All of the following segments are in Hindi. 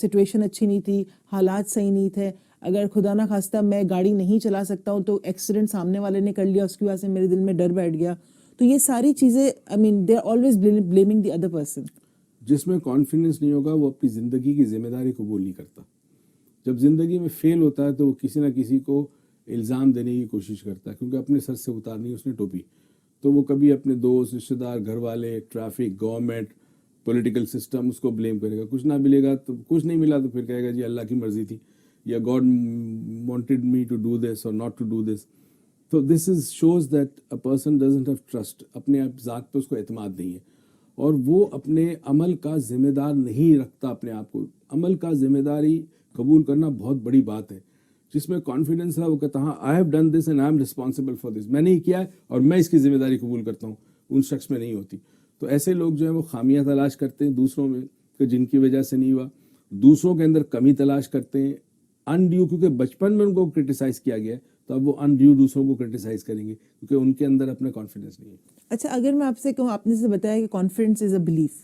सिचुएशन अच्छी नहीं थी, हालात सही नहीं थे, अगर खुदा ना खास्ता मैं गाड़ी नहीं चला सकता हूँ तो एक्सीडेंट सामने वाले ने कर लिया, उसकी वजह से मेरे दिल में डर बैठ गया। तो ये सारी चीज़ें, I mean they are always blaming the other person. जिसमें कॉन्फिडेंस नहीं होगा वो अपनी ज़िंदगी की जिम्मेदारी कबूल नहीं करता। जब ज़िंदगी में फेल होता है तो वो किसी ना किसी को इल्ज़ाम देने की कोशिश करता है, क्योंकि अपने सर से उतारनी उसने टोपी। तो वो कभी अपने दोस्त, रिश्तेदार, घर वाले, ट्रैफिक, गवर्नमेंट, पॉलिटिकल सिस्टम, उसको ब्लेम करेगा। कुछ ना मिलेगा तो कुछ नहीं मिला तो फिर कहेगा जी अल्लाह की मर्जी थी, या God wanted me to do this और नॉट टू डू दिस। तो this is shows that a person doesn't have trust, अपने आप ज़ात पे उसको एतमाद नहीं है, और वो अपने अमल का जिम्मेदार नहीं रखता अपने आप को। अमल का जिम्मेदारी कबूल करना बहुत बड़ी बात है। जिसमें कॉन्फिडेंस है वो कहता हाँ I have done this and I am responsible for this, मैंने ही किया है और मैं इसकी जिम्मेदारी कबूल करता हूँ। उन शख्स में नहीं होती। तो ऐसे लोग जो है वो खामियां तलाश करते हैं दूसरों में कि जिनकी वजह से नहीं हुआ, दूसरों के अंदर कमी तलाश करते हैं अनड्यू, क्योंकि बचपन में उनको क्रिटिसाइज किया गया है तो अब वो अनड्यू दूसरों को क्रिटिसाइज करेंगे क्योंकि उनके अंदर अपना कॉन्फिडेंस नहीं है। अच्छा, अगर मैं आपसे कहूँ, आपने से बताया कि कॉन्फिडेंस इज़ अ बिलीफ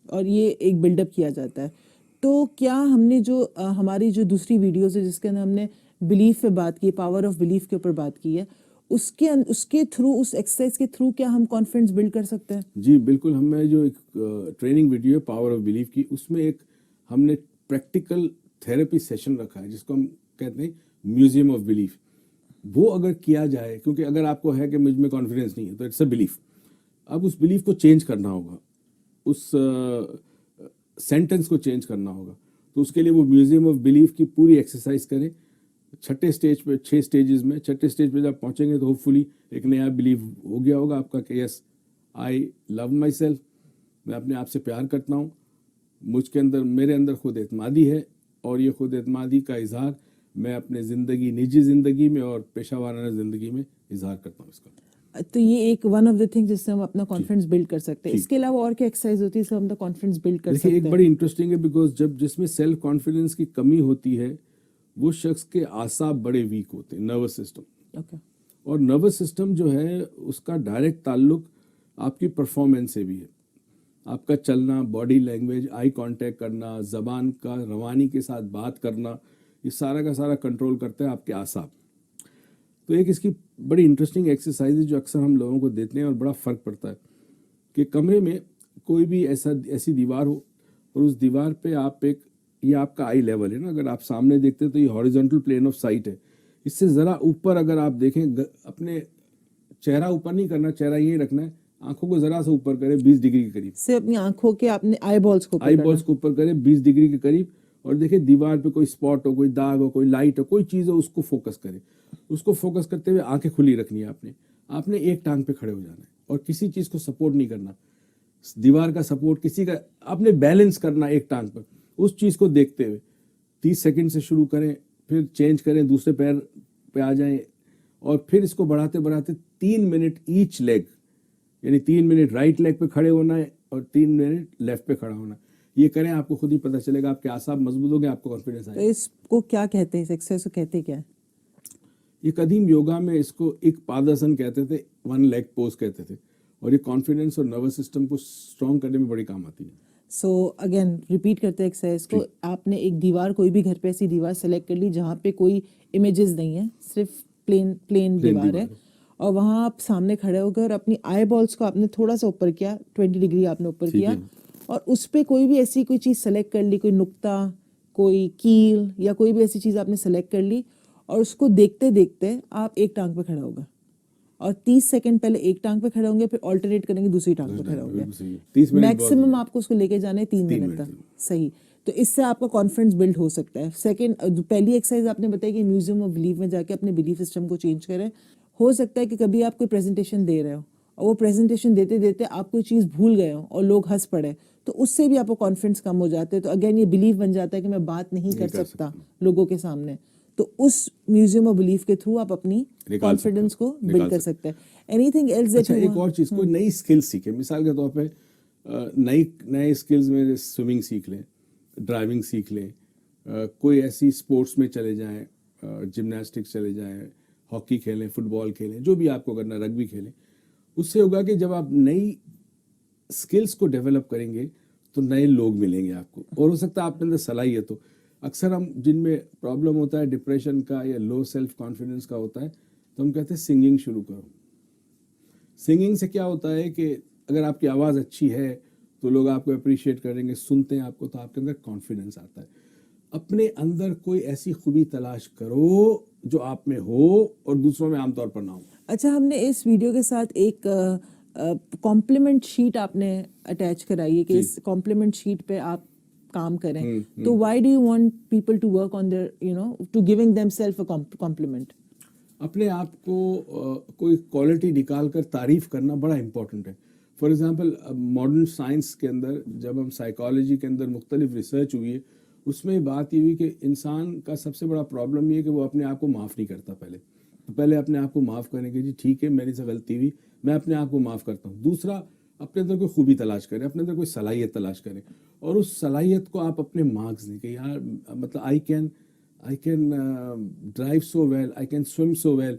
और ये एक बिल्डअप किया जाता है, तो क्या हमने जो हमारी जो दूसरी वीडियोस है जिसके अंदर हमने बिलीफ पे बात की, पावर ऑफ बिलीफ के ऊपर बात की है, उसके थ्रू, उस एक्सरसाइज के थ्रू क्या हम कॉन्फिडेंस बिल्ड कर सकते हैं? जी बिल्कुल। हमें जो एक ट्रेनिंग वीडियो है पावर ऑफ बिलीफ की, उसमें एक हमने प्रैक्टिकल थेरेपी सेशन रखा है जिसको हम कहते हैं म्यूजियम ऑफ बिलीफ। वो अगर किया जाए, क्योंकि अगर आपको है कि मुझ में कॉन्फिडेंस नहीं है तो इट्स अ बिलीफ, अब उस बिलीफ को चेंज करना होगा, उस सेंटेंस को चेंज करना होगा। तो उसके लिए वो म्यूजियम ऑफ बिलीफ की पूरी एक्सरसाइज करें। छठे स्टेज पे, 6 स्टेजेस में, छठे स्टेज पे जब पहुंचेंगे तो होपफुली एक नया बिलीव हो गया होगा आपका कि yes I love my self, मैं अपने आप से प्यार करता हूँ, मुझके अंदर, मेरे अंदर खुद एतमादी है, और ये खुद एतमादी का इजहार मैं अपने ज़िंदगी, निजी ज़िंदगी में और पेशा वाराना ज़िंदगी में इजहार करता हूँ इसका। तो ये एक वन ऑफ द थिंग जिससे हम अपना कॉन्फिडेंस बिल्ड कर सकते हैं। इसके अलावा और क्या एक्सरसाइज होती है जिससे हम अपना कॉन्फिडेंस बिल्ड कर सकते देखिए हैं? एक बड़ी इंटरेस्टिंग है, बिकॉज जब जिसमें सेल्फ कॉन्फिडेंस की कमी होती है वो शख्स के आसाब बड़े वीक होते हैं, नर्वस सिस्टम। ओके। और नर्वस सिस्टम जो है उसका डायरेक्ट ताल्लुक आपकी परफॉर्मेंस से भी है। आपका चलना, बॉडी लैंग्वेज, आई कांटेक्ट करना, ज़बान का रवानी के साथ बात करना, ये सारा का सारा कंट्रोल करते हैं आपके आसाब। तो एक इसकी बड़ी इंटरेस्टिंग एक्सरसाइज है जो अक्सर हम लोगों को देते हैं और बड़ा फ़र्क पड़ता है कि कमरे में कोई भी ऐसी दीवार हो और उस दीवार पे आप एक, ये आपका आई लेवल है ना, अगर आप सामने देखते हैं तो ये हॉरिजॉन्टल प्लेन ऑफ साइट है। इससे ज़रा ऊपर अगर आप देखें, अपने चेहरा ऊपर नहीं करना, चेहरा यही रखना है, आंखों को ज़रा सा ऊपर करें 20 डिग्री के करीब, से अपनी आंखों के अपने आई बॉल्स को ऊपर करें 20 डिग्री के करीब, और देखिए दीवार पे कोई स्पॉट हो, कोई दाग हो, कोई लाइट हो, कोई चीज़ हो, उसको फोकस करें। उसको फोकस करते हुए आंखें खुली रखनी है आपने एक टांग पे खड़े हो जाना है और किसी चीज़ को सपोर्ट नहीं करना, दीवार का सपोर्ट किसी का, आपने बैलेंस करना एक टांग पर, उस चीज़ को देखते हुए 30 सेकंड से शुरू करें, फिर चेंज करें, दूसरे पैर पे आ जाएं, और फिर इसको बढ़ाते बढ़ाते 3 मिनट ईच लेग, यानी 3 मिनट राइट लेग पे खड़े होना है और 3 मिनट लेफ्ट पे खड़ा होना है। ये करें, आपको खुद ही पता चलेगा, आपके आसाब मजबूत हो गए, आपको कॉन्फिडेंस आएगा। तो इसको क्या कहते हैं, इस एक्सरसाइज को कहते क्या है? ये कदीम योगा में इसको एक पादासन कहते थे, 1 लेग पोज कहते थे, और ये कॉन्फिडेंस और नर्वस सिस्टम को स्ट्रॉन्ग करने में बड़ी काम आती है। सो अगेन रिपीट करते हैं एक्सरसाइज को। आपने एक दीवार, कोई भी घर पे ऐसी दीवार सेलेक्ट कर ली जहाँ पे कोई इमेजेस नहीं है, सिर्फ प्लेन दीवार है, और वहाँ आप सामने खड़े होकर और अपनी आई बॉल्स को आपने थोड़ा सा ऊपर किया, 20 डिग्री आपने ऊपर किया, और उस पर कोई भी ऐसी कोई चीज़ सेलेक्ट कर ली, कोई नुक्ता, कोई कील, या कोई भी ऐसी चीज़ आपने सेलेक्ट कर ली, और उसको देखते देखते आप एक टांग पे खड़े हो गए, और 30 सेकंड पहले एक टांग पे खड़े होंगे, फिर ऑल्टरनेट करेंगे, दूसरी टांग पे खड़े होंगे। मैक्सिमम आपको उसको लेके जाना है 3 मिनट तक। सही। तो इससे आपका कॉन्फिडेंस बिल्ड हो सकता है। सेकंड, पहली एक्सरसाइज आपने बताई कि म्यूजियम ऑफ बिलीफ में जाके अपने बिलीफ सिस्टम को चेंज करें। हो सकता है कि कभी आप कोई प्रेजेंटेशन दे रहे हो और वो प्रेजेंटेशन देते देते आप कोई चीज़ भूल गए हो और लोग हंस पड़े, तो उससे भी आपको कॉन्फिडेंस कम हो जाता है। तो अगेन ये बिलीफ बन जाता है कि मैं बात नहीं कर सकता लोगों के सामने। तो उस म्यूजियम ऑफ बिलीफ के थ्रू आप अपनी कॉन्फिडेंस को बिल्ड कर सकते हैं। एनीथिंग एल्स दैट एक और चीज़, कोई नई स्किल सीखे, मिसाल के तौर पे नए स्किल्स में स्विमिंग सीख लें, ड्राइविंग सीख लें, कोई ऐसी स्पोर्ट्स में चले जाएं, जिम्नास्टिक्स चले जाएं, हॉकी खेलें, फुटबॉल खेलें, जो भी आपको करना, रग्बी खेलें। उससे होगा कि जब आप नई स्किल्स को डेवलप करेंगे तो नए लोग मिलेंगे आपको, और हो सकता है आपके अंदर सलाहियत हो। अक्सर हम जिनमें प्रॉब्लम होता है डिप्रेशन का या लो सेल्फ कॉन्फिडेंस का होता है, तो हम कहते हैं सिंगिंग शुरू करो। सिंगिंग से क्या होता है कि अगर आपकी आवाज़ अच्छी है तो लोग आपको अप्रिशिएट करेंगे, सुनते हैं आपको, तो आपके अंदर कॉन्फिडेंस आता है। अपने अंदर कोई ऐसी खूबी तलाश करो जो आप में हो और दूसरों में आमतौर पर ना हो। अच्छा, हमने इस वीडियो के साथ एक कॉम्प्लीमेंट शीट आपने अटैच कराई है कि जी। इस कॉम्प्लीमेंट शीट पे आप काम करें, हम्म। तो why do you want people to work on there, you know, to giving themselves a compliment? अपने आप को कोई क्वालिटी निकाल कर तारीफ करना बड़ा इंपॉर्टेंट है। फॉर एग्जांपल मॉडर्न साइंस के अंदर जब हम साइकोलॉजी के अंदर मुख्तलिफ रिसर्च हुई है, उसमें बात ये हुई कि इंसान का सबसे बड़ा प्रॉब्लम ये है कि वो अपने आप को माफ़ नहीं करता। पहले अपने आप को माफ़ करने के, जी ठीक है मेरी से गलती हुई, मैं अपने आप को माफ़ करता हूँ। दूसरा, अपने अंदर कोई खूबी तलाश करें, अपने अंदर कोई सलाहियत तलाश करें, और उस सलाहियत को आप अपने मार्क्स दें कि यार मतलब I can drive so well, I can swim so well.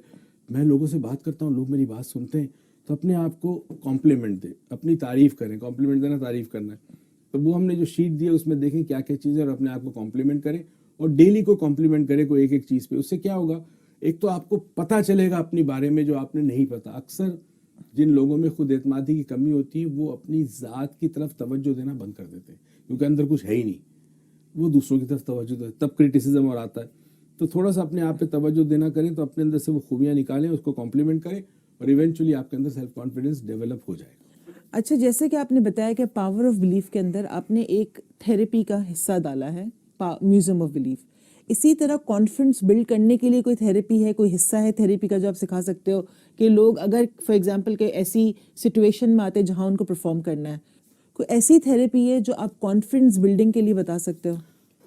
मैं लोगों से बात करता हूँ, लोग मेरी बात सुनते हैं, तो अपने आप को कॉम्प्लीमेंट दें, अपनी तारीफ़ करें। कॉम्प्लीमेंट देना तारीफ़ करना है। तो वो हमने जो शीट दी है उसमें देखें क्या क्या चीज़ें, और अपने आप को कॉम्प्लीमेंट करें, और डेली को कॉम्प्लीमेंट करें कोई एक एक चीज़ पे। उससे क्या होगा, एक तो आपको पता चलेगा अपनी बारे में जो आपने नहीं पता। अक्सर जिन लोगों में खुद एतमादी की कमी होती है वो अपनी ज़ात की तरफ तवज्जो देना बंद कर देते हैं, क्योंकि अंदर कुछ है ही नहीं, वो दूसरों की तरफ तवज्जो दे, तब क्रिटिसिज्म और आता है। तो थोड़ा सा अपने आप पे तवज्जो देना करें, तो अपने अंदर से वो खूबियाँ निकालें, उसको कॉम्प्लीमेंट करें, और इवेंचुअली आपके अंदर सेल्फ कॉन्फिडेंस डेवलप हो जाएगा। अच्छा, जैसे कि आपने बताया कि पावर ऑफ बिलीफ के अंदर आपने एक थेरेपी का हिस्सा डाला है, म्यूजियम ऑफ बिलीफ। इसी तरह कॉन्फिडेंस बिल्ड करने के लिए कोई थेरेपी है, कोई हिस्सा है थेरेपी का जो आप सिखा सकते हो कि लोग अगर फॉर एग्जांपल के ऐसी सिचुएशन में आते हैं जहां उनको परफॉर्म करना है, कोई ऐसी थेरेपी है जो आप कॉन्फिडेंस बिल्डिंग के लिए बता सकते हो?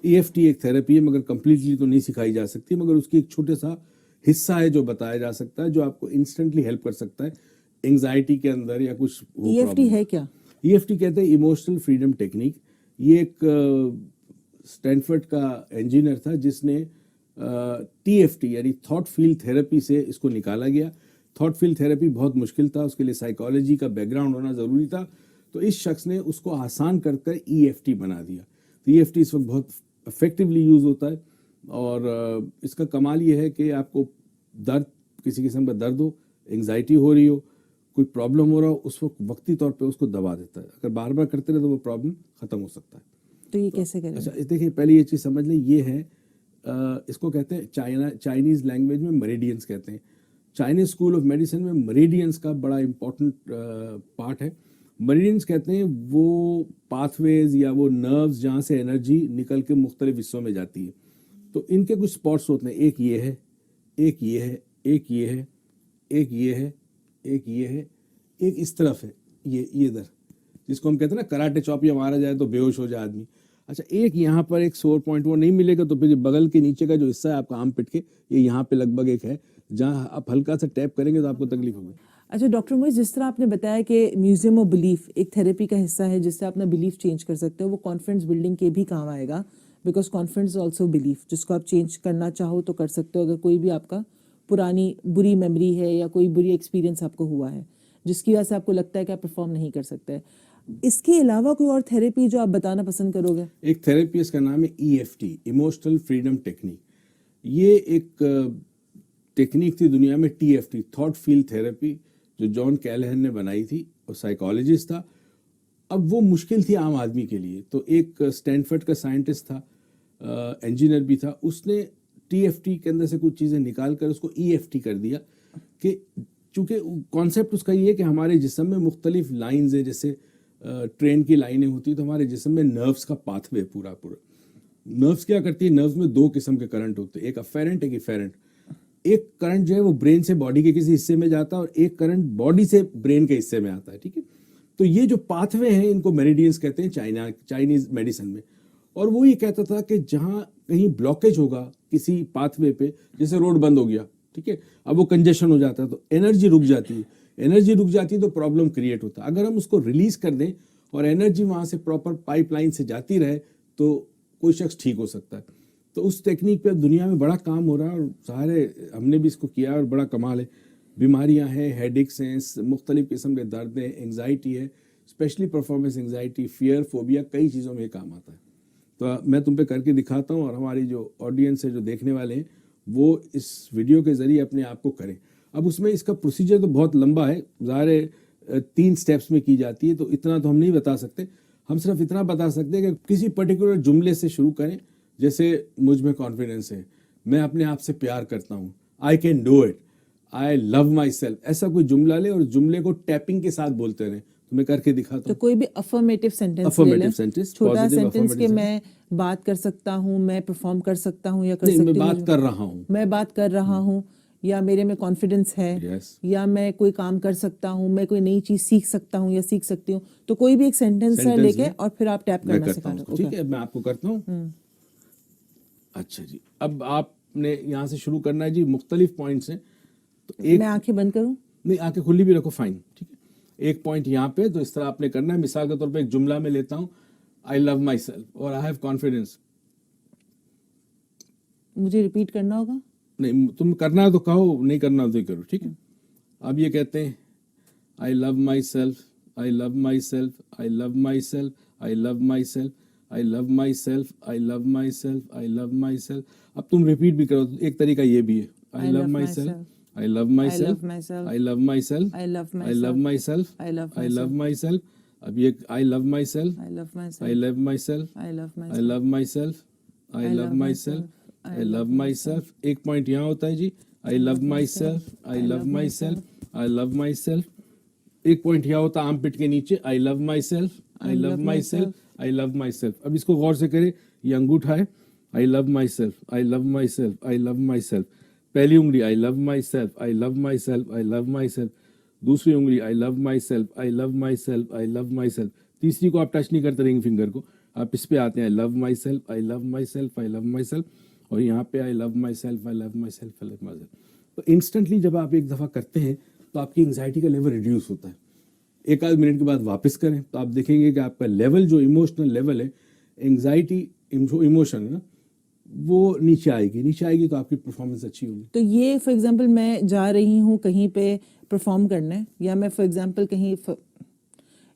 EFT एक थेरेपी है, मगर कंप्लीटली तो नहीं सिखाई जा सकती, मगर उसकी एक छोटे सा हिस्सा है जो बताया जा सकता है, जो आपको इंस्टेंटली हेल्प कर सकता है एंग्जाइटी के अंदर या कुछ हो EFT प्रॉब्लम। है क्या? EFT कहते हैं इमोशनल फ्रीडम टेक्निक। ये एक स्टैनफोर्ड का इंजीनियर था जिसने TFT यानी थॉट फील्ड थेरेपी से इसको निकाला गया। थॉट फील्ड थेरेपी बहुत मुश्किल था, उसके लिए साइकोलॉजी का बैकग्राउंड होना ज़रूरी था, तो इस शख्स ने उसको आसान कर कर EFT बना दिया। तो EFT इस वक्त बहुत इफेक्टिवली यूज़ होता है, और इसका कमाल ये है कि आपको दर्द, किसी किस्म का दर्द हो, एंग्जाइटी हो रही हो, कोई प्रॉब्लम हो रहा हो, उस वक्त वक्ती तौर पे उसको दबा देता है। अगर बार बार करते रहे तो वो प्रॉब्लम ख़त्म हो सकता है। तो ये कैसे करें? अच्छा देखिए, पहले ये चीज़ समझ लें, ये है इसको कहते हैं चाइनीज़ लैंग्वेज में मेरिडियंस कहते हैं। चाइनीज स्कूल ऑफ मेडिसिन में मेरिडियंस का बड़ा इंपॉर्टेंट पार्ट है। मेरिडियंस कहते हैं वो पाथवेज या वो नर्व्स जहाँ से एनर्जी निकल के मुख्तलिफ हिस्सों में जाती है। तो इनके कुछ स्पॉट्स होते हैं, एक ये है, एक ये है, एक ये है, एक ये है, एक ये है, एक इस तरफ है, ये इधर, जिसको हम कहते हैं ना कराटे चॉप, या मारा जाए तो बेहोश हो जाए आदमी। अच्छा, एक यहाँ पर एक सोर पॉइंट वो नहीं मिलेगा, तो फिर ये बगल के नीचे का जो हिस्सा है आपका आर्म पिट के, ये यहाँ पे लगभग एक है, जहाँ आप हल्का सा टैप करेंगे तो आपको तकलीफ होगी। अच्छा डॉक्टर मोइज, जिस तरह आपने बताया कि म्यूजियम ऑफ बिलीफ एक थेरेपी का हिस्सा है जिससे अपना बिलीफ चेंज कर सकते हो, वो कॉन्फिडेंस बिल्डिंग के भी काम आएगा, बिकॉज कॉन्फिडेंस ऑल्सो बिलीफ, जिसको आप चेंज करना चाहो तो कर सकते हो। अगर कोई भी आपका पुरानी बुरी मेमोरी है या कोई बुरी एक्सपीरियंस आपको हुआ है जिसकी वजह से आपको लगता है कि आप परफॉर्म नहीं कर सकते, इसके अलावा कोई और थेरेपी जो आप बताना पसंद करोगे? एक थेरेपी, इसका नाम है EFT, इमोशनल फ्रीडम टेक्निक। ये एक टेक्निक थी दुनिया में, TFT, थॉट फील्ड थेरेपी, जो जॉन कैलहन ने बनाई थी, और साइकोलॉजिस्ट था। अब वो मुश्किल थी आम आदमी के लिए, तो एक स्टैनफोर्ड का साइंटिस्ट था, इंजीनियर भी था, उसने TFT के अंदर से कुछ चीज़ें निकाल कर उसको EFT कर दिया। कि चूँकि कॉन्सेप्ट उसका ये है कि हमारे जिस्म में मुख्तलिफ लाइन्स है, जैसे ट्रेन की लाइनें होती है, तो हमारे जिस्म में नर्व्स का पाथवे पूरा नर्व्स क्या करती है, नर्व्स में दो किस्म के करंट होते हैं, एक अफेरेंट, एक इफेरेंट। एक करंट जो है वो ब्रेन से बॉडी के किसी हिस्से में जाता है, और एक करंट बॉडी से ब्रेन के हिस्से में आता है, ठीक है। तो ये जो पाथवे हैं इनको मेरिडियंस कहते हैं चाइनीज मेडिसिन में। और वो ये कहता था कि जहाँ कहीं ब्लॉकेज होगा किसी पाथवे पे, जैसे रोड बंद हो गया, ठीक है, अब वो कंजेशन हो जाता है, तो एनर्जी रुक जाती है, एनर्जी रुक जाती है तो प्रॉब्लम क्रिएट होता है। अगर हम उसको रिलीज कर दें और एनर्जी वहाँ से प्रॉपर पाइपलाइन से जाती रहे, तो कोई शख्स ठीक हो सकता है। तो उस टेक्निक पे दुनिया में बड़ा काम हो रहा है, और सारे हमने भी इसको किया और बड़ा कमाल है। बीमारियां हैं, हेडेक्स हैं, मुख्तलिफ किस्म के दर्द हैं, एंग्जाइटी है, specially performance anxiety, fear, phobia, कई चीज़ों में ये काम आता है। तो मैं तुम पे करके दिखाता हूँ और हमारी जो ऑडियंस है, जो देखने वाले हैं, वो इस वीडियो के ज़रिए अपने आप को करें। अब उसमें इसका प्रोसीजर तो बहुत लंबा है, ज़ाहिर है 3 स्टेप्स में की जाती है, तो इतना तो हम नहीं बता सकते। हम सिर्फ इतना बता सकते हैं कि किसी पर्टिकुलर जुमले से शुरू करें, जैसे मुझ में कॉन्फिडेंस है, मैं अपने आप से प्यार करता हूँ, I can do it, I love my self, ऐसा कोई जुमला ले और जुमले को टैपिंग के साथ बोलते रहें। तो मैं करके दिखाता तो हूँ। कोई भी अफर्मेटिव सेंटेंस ले Affirmative लें, sentence, छोटा positive सेंटेंस के affirmative मैं बात कर सकता हूँ, मैं परफॉर्म कर सकता हूँ या कर नहीं, सकती मैं हूँ, बात कर रहा हूँ। मैं बात कर रहा हूँ, या मेरे में कॉन्फिडेंस है, Yes. या मैं कोई काम कर सकता हूँ, मैं कोई नई चीज सीख सकता हूँ या सीख सकती हूँ। तो कोई भी एक सेंटेंस है Sentence लेके में और फिर आप टैप मैं करना करता सिखा हूँ रहे उसको, हो। ठीक है, मैं आपको करता हूँ। अच्छा जी, अब आपने यहाँ से शुरू करना है जी। मुख्तलिफ पॉइंट्स हैं, तो एक मैं आंखें बंद करूँ? नहीं, आंखें खुली भी रखो, फाइन, ठीक है। एक पॉइंट यहाँ पे, तो इस तरह आपने करना है। मिसाल के तौर पे एक जुमला में लेता हूँ, आई लव माई सेल्फ और आई हैव कॉन्फिडेंस। मुझे रिपीट करना होगा? नहीं, तुम करना है तो कहो, नहीं करना तो ही करो, ठीक है। अब ये कहते हैं, आई love myself, I love myself, I love myself, I love myself, I love myself, I love myself, I love myself. अब तुम रिपीट भी करो, एक तरीका ये भी है, I love myself, I love myself, I love myself, I love I love myself, I love I love myself. अब ये I love myself, I love I myself, love myself, I love I myself, love myself, I love myself, I love myself. एक पॉइंट यहाँ होता है जी, I love myself, I love myself, I love myself. एक पॉइंट यहाँ होता है आर्म पिट के नीचे, आई love myself, I love myself, I love myself. अब इसको गौर से करें, ये अंगूठा है, I love myself, I love myself, I love my self. पहली उंगली आई love myself, I love myself, I love my self. दूसरी उंगली आई love myself, I love myself, I love my self. तीसरी को आप टच नहीं करते रिंग फिंगर को, आप इस पे आते हैं, आई love myself, I love myself, I love my self. और यहाँ पे आई love myself, I love myself, I love my self. तो इंस्टेंटली जब आप एक दफ़ा करते हैं तो आपकी एंग्जाइटी का लेवल रिड्यूस होता है। एक आध मिनट के बाद वापस करें तो आप देखेंगे कि आपका लेवल, जो इमोशनल लेवल है, एंग्जाइटी जो इमोशन है ना, वो नीचे आएगी तो आपकी परफॉर्मेंस अच्छी होगी। तो ये फॉर एग्जांपल मैं जा रही हूँ कहीं पे परफॉर्म करने, या मैं फॉर एग्जांपल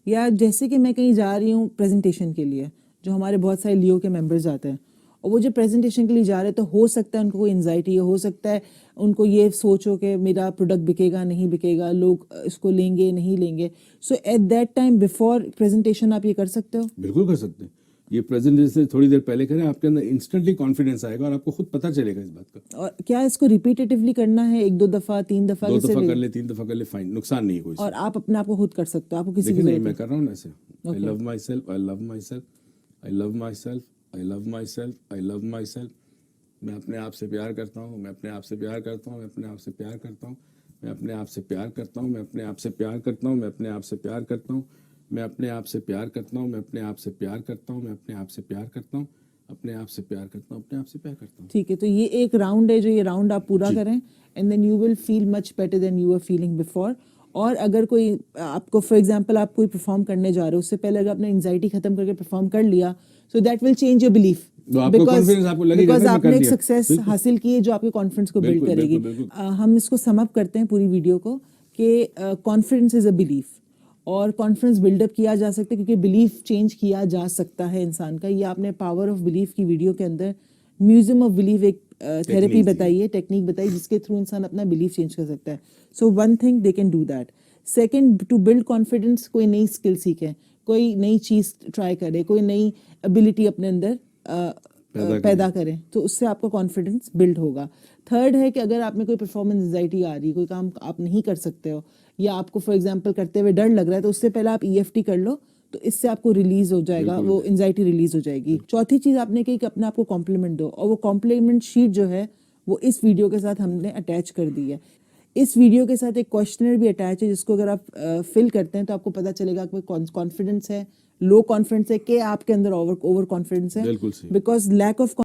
या जैसे कि मैं कहीं जा रही हूँ प्रेजेंटेशन के लिए, जो हमारे बहुत सारे लियो के मेंबर्स आते हैं, और वो जो प्रेजेंटेशन के लिए जा रहे हैं, तो हो सकता है उनको कोई एंजाइटी हो सकता है उनको ये सोचो कि मेरा प्रोडक्ट बिकेगा नहीं बिकेगा, लोग इसको लेंगे नहीं लेंगे। So at that time before presentation आप ये कर सकते हो? बिल्कुल कर सकते हैं। ये प्रेजेंटेशन से थोड़ी देर पहले करें, आपके अंदर इंस्टेंटली कॉन्फिडेंस आएगा और आपको खुद पता चलेगा इस बात का। और क्या इसको रिपीटेटिवली करना है, 1-2 दफा 3 दफा? 2 दफा कर ले, 3 दफा कर ले, फाइन, नुकसान नहीं है कोई। और आप अपने आप को खुद कर सकते हो, आपको किसी देखिए की नहीं, जरूरत मैं कर रहा हूँ ना ऐसे, आई Okay. Love myself, I love myself, I love myself, I love myself, I love my self. मैं अपने आप से प्यार करता हूँ, मैं अपने आप से प्यार करता हूँ, मैं अपने आप से प्यार करता हूँ, मैं अपने आप से प्यार करता हूँ, मैं अपने आप से प्यार करता हूँ, मैं अपने आप से प्यार करता हूँ, मैं अपने आप से प्यार करता हूँ, मैं अपने आप से प्यार करता हूँ, मैं अपने आप से प्यार करता हूँ, अपने आप से प्यार करता हूँ, अपने आप से प्यार करता हूँ। ठीक है, तो ये एक राउंड है, जो ये राउंड आप पूरा करें, and then you will feel much better than you were feeling before. और अगर कोई आपको फॉर एग्जांपल आप कोई परफॉर्म करने जा रहे हो, उससे पहले अगर आपने एंजाइटी खत्म करके परफॉर्म कर लिया, so that will change your belief, तो आपको confidence आपको लगेगा बिकॉज ना, मैं कर आपने एक लिया। सक्सेस बिल्कुल। हासिल की है जो आपके कॉन्फिडेंस को बिल्ड बिल्कुल, करेगी। बिल्कुल, बिल्कुल। हम इसको सम अप करते हैं पूरी वीडियो को कि कॉन्फिडेंस इज अ बिलीफ, और कॉन्फिडेंस बिल्डअप किया जा सकता है क्योंकि बिलीफ चेंज किया जा सकता है इंसान का। ये आपने पावर ऑफ बिलीफ की वीडियो के अंदर म्यूजियम ऑफ बिलीफ एक थेरेपी बताई है, टेक्निक बताई, जिसके थ्रू इंसान अपना बिलीफ चेंज कर सकता है। So one thing they can do that. Second, to build confidence, कोई नई स्किल सीखें, कोई नई चीज़ ट्राई करे, कोई नई एबिलिटी अपने अंदर पैदा करें, तो उससे आपका कॉन्फिडेंस बिल्ड होगा। थर्ड है कि अगर आप में कोई परफॉर्मेंस एंजाइटी आ रही, कोई काम आप नहीं कर सकते हो, या आपको फॉर एग्जांपल करते हुए डर लग रहा है, तो उससे पहले आप EFT कर लो, तो इससे आपको रिलीज हो जाएगा, वो एंजाइटी रिलीज हो जाएगी। चौथी चीज़ आपने कही कि अपने आप को कॉम्प्लीमेंट दो, और वो कॉम्प्लीमेंट शीट जो है वो इस वीडियो के साथ हमने अटैच कर दी है। इस वीडियो के साथ एक क्वेश्चनर भी अटैच है, जिसको अगर आप फिल करते हैं तो आपको पता चलेगा कि कॉन्फिडेंस है, लो कॉन्फिडेंस है, कि आपके अंदर ओवर कॉन्फिडेंस है, बिल्कुल सही। Because lack of